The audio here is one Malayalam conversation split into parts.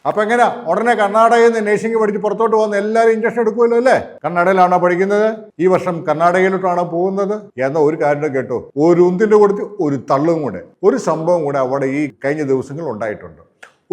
അപ്പൊ എങ്ങനെ ഉടനെ കർണാടകയിൽ നിന്ന് നേഴ്സിംഗ് പഠിച്ച് പുറത്തോട്ട് പോകുന്ന എല്ലാവരും ഇഞ്ചക്ഷൻ എടുക്കുമല്ലോ അല്ലേ? കർണാടകയിലാണോ പഠിക്കുന്നത്? ഈ വർഷം കർണാടകയിലോട്ടാണോ പോകുന്നത് എന്ന ഒരു കാര്യം കേട്ടോ. ഒരു ഉന്തിന്റെ കൊടുത്ത് ഒരു തള്ളും കൂടെ, ഒരു സംഭവം കൂടെ അവിടെ ഈ കഴിഞ്ഞ ദിവസങ്ങൾ ഉണ്ടായിട്ടുണ്ട്.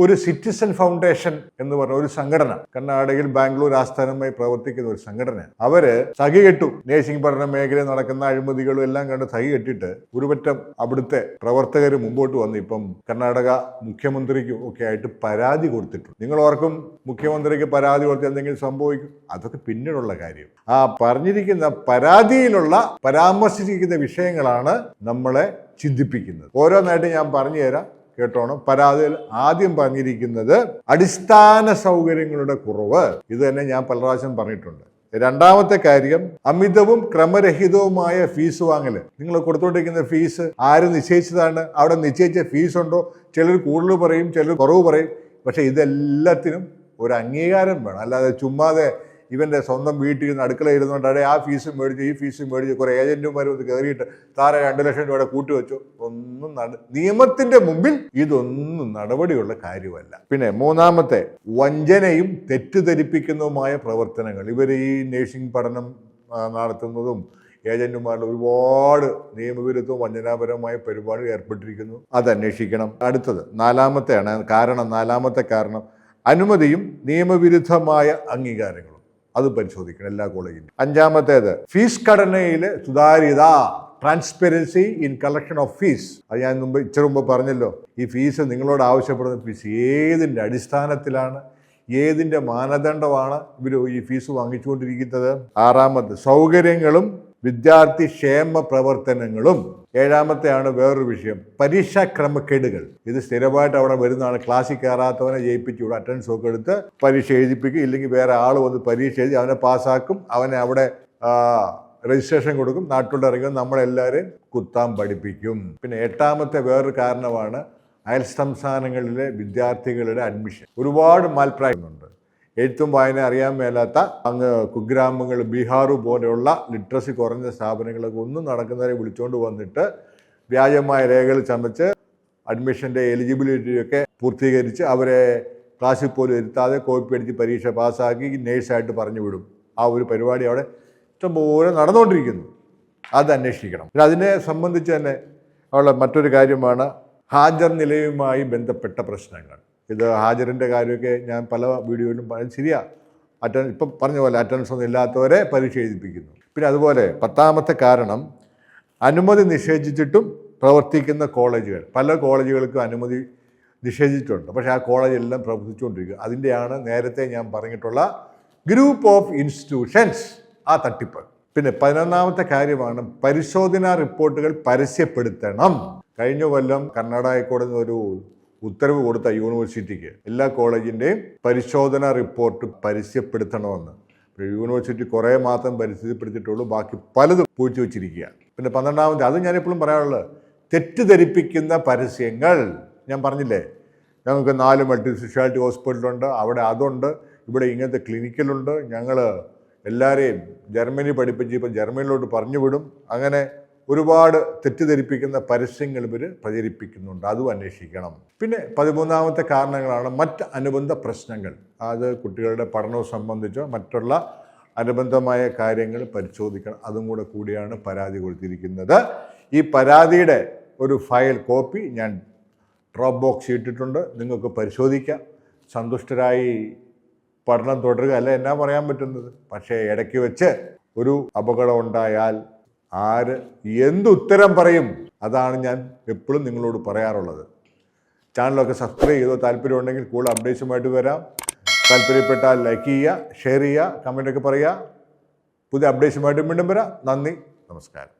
ഒരു സിറ്റിസൺ ഫൗണ്ടേഷൻ എന്ന് പറഞ്ഞ ഒരു സംഘടന, കർണാടകയിൽ ബാംഗ്ലൂർ ആസ്ഥാനമായി പ്രവർത്തിക്കുന്ന ഒരു സംഘടന, അവര് സഖി കെട്ടു. നേഴ്സിംഗ് പഠന മേഖലയിൽ നടക്കുന്ന അഴിമതികളും എല്ലാം കണ്ട് സഖി കെട്ടിട്ട് ഒരുപറ്റം അവിടുത്തെ പ്രവർത്തകർ മുമ്പോട്ട് വന്ന് ഇപ്പം കർണാടക മുഖ്യമന്ത്രിക്കും ഒക്കെ ആയിട്ട് പരാതി കൊടുത്തിട്ടുണ്ട്. നിങ്ങൾ ഓർക്കും മുഖ്യമന്ത്രിക്ക് പരാതി കൊടുത്ത് എന്തെങ്കിലും സംഭവിക്കും, അതൊക്കെ പിന്നീടുള്ള കാര്യം. ആ പറഞ്ഞിരിക്കുന്ന പരാതിയിലുള്ള പരാമർശിച്ചിരിക്കുന്ന വിഷയങ്ങളാണ് നമ്മളെ ചിന്തിപ്പിക്കുന്നത്. ഓരോന്നായിട്ട് ഞാൻ പറഞ്ഞു തരാം, കേട്ടോണം. പരാതിയിൽ ആദ്യം പറഞ്ഞിരിക്കുന്നത് അടിസ്ഥാന സൗകര്യങ്ങളുടെ കുറവ്. ഇത് തന്നെ ഞാൻ പല പ്രാവശ്യം പറഞ്ഞിട്ടുണ്ട്. രണ്ടാമത്തെ കാര്യം അമിതവും ക്രമരഹിതവുമായ ഫീസ് വാങ്ങല്. നിങ്ങൾ കൊടുത്തുകൊണ്ടിരിക്കുന്ന ഫീസ് ആര് നിശ്ചയിച്ചതാണ്? അവിടെ നിശ്ചയിച്ച ഫീസ് ഉണ്ടോ? ചിലർ കൂടുതൽ പറയും, ചിലർ കുറവ് പറയും. പക്ഷെ ഇതെല്ലാത്തിനും ഒരു അംഗീകാരം വേണം. അല്ലാതെ ചുമ്മാതെ ഇവന്റെ സ്വന്തം വീട്ടിൽ നിന്ന് അടുക്കള ഇരുന്നുകൊണ്ട് അവിടെ ആ ഫീസും മേടിച്ചു ഈ ഫീസും മേടിച്ചു കുറെ ഏജന്റുമാരും ഇത് കയറിയിട്ട് താരെ 2 ലക്ഷം രൂപയുടെ കൂട്ടിവെച്ചു. ഒന്നും നിയമത്തിന്റെ മുമ്പിൽ ഇതൊന്നും നടപടിയുള്ള കാര്യമല്ല. പിന്നെ മൂന്നാമത്തെ, വഞ്ചനയും തെറ്റിദ്ധരിപ്പിക്കുന്നതുമായ പ്രവർത്തനങ്ങൾ. ഇവർ ഈ നേഴ്സിംഗ് പഠനം നടത്തുന്നതും ഏജന്റുമാരുടെ ഒരുപാട് നിയമവിരുദ്ധവും വഞ്ചനാപരമായ പരിപാടികൾ ഏർപ്പെട്ടിരിക്കുന്നു. അത് അന്വേഷിക്കണം. അടുത്തത് നാലാമത്തെ കാരണം അനുമതിയും നിയമവിരുദ്ധമായ അംഗീകാരങ്ങളും. അത് പരിശോധിക്കണം എല്ലാ കോളേജിലും. അഞ്ചാമത്തേത് ഫീസ് ഘടനയിലെ സുതാര്യത, transparency in collection of fees. അത് ഞാൻ ഇച്ചിരി മുമ്പ് പറഞ്ഞല്ലോ. ഈ ഫീസ് നിങ്ങളോട് ആവശ്യപ്പെടുന്ന ഫീസ് ഏതിൻ്റെ അടിസ്ഥാനത്തിലാണ്, ഏതിൻ്റെ മാനദണ്ഡമാണ് ഇവർ ഈ ഫീസ് വാങ്ങിച്ചുകൊണ്ടിരിക്കുന്നത്? ആറാമത് സൗകര്യങ്ങളും വിദ്യാർത്ഥി ക്ഷേമ പ്രവർത്തനങ്ങളും. ഏഴാമത്തെയാണ് വേറൊരു വിഷയം, പരീക്ഷാ ക്രമക്കേടുകൾ. ഇത് സ്ഥിരമായിട്ട് അവിടെ വരുന്നതാണ്. ക്ലാസ്സിൽ കയറാത്തവനെ ജയിപ്പിച്ച് ഇവിടെ അറ്റൻഡൻസ് ഒക്കെ എടുത്ത് പരീക്ഷ എഴുതിപ്പിക്കും. ഇല്ലെങ്കിൽ വേറെ ആൾ വന്ന് പരീക്ഷ എഴുതി അവനെ പാസ്സാക്കും, അവനെ അവിടെ രജിസ്ട്രേഷൻ കൊടുക്കും, നാട്ടിലോട്ട് ഇറങ്ങി നമ്മളെല്ലാവരെയും കുത്താൻ പഠിപ്പിക്കും. പിന്നെ എട്ടാമത്തെ വേറൊരു കാരണമാണ് അയൽ സംസ്ഥാനങ്ങളിലെ വിദ്യാർത്ഥികളുടെ അഡ്മിഷൻ. ഒരുപാട് മാൽപ്രാക്ടീസ് ഉണ്ട്. എഴുത്തും വായന അറിയാൻ മേലാത്ത അങ്ങ് കുഗ്രാമങ്ങൾ, ബീഹാർ പോലെയുള്ള ലിറ്ററസി കുറഞ്ഞ സ്ഥാപനങ്ങളൊക്കെ ഒന്നും നടക്കുന്നവരെ വിളിച്ചുകൊണ്ട് വന്നിട്ട് വ്യാജമായ രേഖകൾ ചമച്ച് അഡ്മിഷൻ്റെ എലിജിബിലിറ്റിയൊക്കെ പൂർത്തീകരിച്ച് അവരെ ക്ലാസ്സിൽ പോലും ഇരുത്താതെ കോപ്പി അടിച്ച് പരീക്ഷ പാസ്സാക്കി നേഴ്സായിട്ട് പറഞ്ഞു വിടും. ആ ഒരു പരിപാടി അവിടെ ഇഷ്ടംപോലെ നടന്നുകൊണ്ടിരിക്കുന്നു. അത് അന്വേഷിക്കണം. പിന്നെ അതിനെ സംബന്ധിച്ച് തന്നെ ഉള്ള മറ്റൊരു കാര്യമാണ് ഹാജർ നിലയുമായി ബന്ധപ്പെട്ട പ്രശ്നങ്ങൾ. ഇത് ഹാജറിൻ്റെ കാര്യമൊക്കെ ഞാൻ പല വീഡിയോയിലും ശരിയാ. ഇപ്പം പറഞ്ഞ പോലെ അറ്റൻഡൻസ് ഒന്നും ഇല്ലാത്തവരെ പരീക്ഷ എഴുതിപ്പിക്കുന്നു. പിന്നെ അതുപോലെ 10ാമത്തെ കാരണം അനുമതി നിഷേധിച്ചിട്ടും പ്രവർത്തിക്കുന്ന കോളേജുകൾ. പല കോളേജുകൾക്കും അനുമതി നിഷേധിച്ചിട്ടുണ്ട്, പക്ഷേ ആ കോളേജെല്ലാം പ്രവർത്തിച്ചുകൊണ്ടിരിക്കുക. അതിൻ്റെയാണ് നേരത്തെ ഞാൻ പറഞ്ഞിട്ടുള്ള ഗ്രൂപ്പ് ഓഫ് ഇൻസ്റ്റിറ്റ്യൂഷൻസ്, ആ തട്ടിപ്പ്. പിന്നെ 11ാമത്തെ കാര്യമാണ് പരിശോധനാ റിപ്പോർട്ടുകൾ പരസ്യപ്പെടുത്തണം. കഴിഞ്ഞ കൊല്ലം കർണാടക ഹൈക്കോടതി ഒരു ഉത്തരവ് കൊടുത്ത യൂണിവേഴ്സിറ്റിക്ക് എല്ലാ കോളേജിൻ്റെയും പരിശോധനാ റിപ്പോർട്ട് പരസ്യപ്പെടുത്തണമെന്ന്. യൂണിവേഴ്സിറ്റി കുറേ മാത്രം പരിസ്ഥിതിപ്പെടുത്തിയിട്ടുള്ളൂ, ബാക്കി പലതും പൂഴ്ത്തി വെച്ചിരിക്കുക. പിന്നെ 12ാമത്തെ, അത് ഞാനെപ്പോഴും പറയാനുള്ളത്, തെറ്റിദ്ധരിപ്പിക്കുന്ന പരസ്യങ്ങൾ. ഞാൻ പറഞ്ഞില്ലേ, ഞങ്ങൾക്ക് 4 മൾട്ടി സ്പെഷ്യാലിറ്റി ഹോസ്പിറ്റലുണ്ട്, അവിടെ അതുണ്ട്, ഇവിടെ ഇങ്ങനത്തെ ക്ലിനിക്കലുണ്ട്, ഞങ്ങൾ എല്ലാവരെയും ജർമ്മനി പഠിപ്പിച്ച് ഇപ്പം ജർമ്മനിയിലോട്ട് പറഞ്ഞു വിടും. അങ്ങനെ ഒരുപാട് തെറ്റിദ്ധരിപ്പിക്കുന്ന പരസ്യങ്ങൾ ഇവർ പ്രചരിപ്പിക്കുന്നുണ്ട്. അതും അന്വേഷിക്കണം. പിന്നെ 13ാമത്തെ കാരണങ്ങളാണ് മറ്റ് അനുബന്ധ പ്രശ്നങ്ങൾ. അത് കുട്ടികളുടെ പഠനവും സംബന്ധിച്ചോ മറ്റുള്ള അനുബന്ധമായ കാര്യങ്ങൾ പരിശോധിക്കണം. അതും കൂടിയാണ് പരാതി കൊടുത്തിരിക്കുന്നത്. ഈ പരാതിയുടെ ഒരു ഫയൽ കോപ്പി ഞാൻ ഡ്രോപ്പ് ബോക്സ് ഇട്ടിട്ടുണ്ട്, നിങ്ങൾക്ക് പരിശോധിക്കാം. സന്തുഷ്ടരായി പഠനം തുടരുക, അല്ല എന്നാ പറയാൻ പറ്റുന്നത്. പക്ഷേ ഇടയ്ക്ക് വെച്ച് ഒരു അപകടം ഉണ്ടായാൽ ആര് എന്തുത്തരം പറയും? അതാണ് ഞാൻ എപ്പോഴും നിങ്ങളോട് പറയാറുള്ളത്. ചാനലൊക്കെ സബ്സ്ക്രൈബ് ചെയ്തോ. താല്പര്യമുണ്ടെങ്കിൽ കൂടുതൽ അപ്ഡേറ്റ്സുമായിട്ട് വരാം. താല്പര്യപ്പെട്ടാൽ ലൈക്ക് ചെയ്യുക, ഷെയർ ചെയ്യുക, കമൻ്റൊക്കെ പറയുക. പുതിയ അപ്ഡേറ്റ്സുമായിട്ട് വീണ്ടും വരാം. നന്ദി, നമസ്കാരം.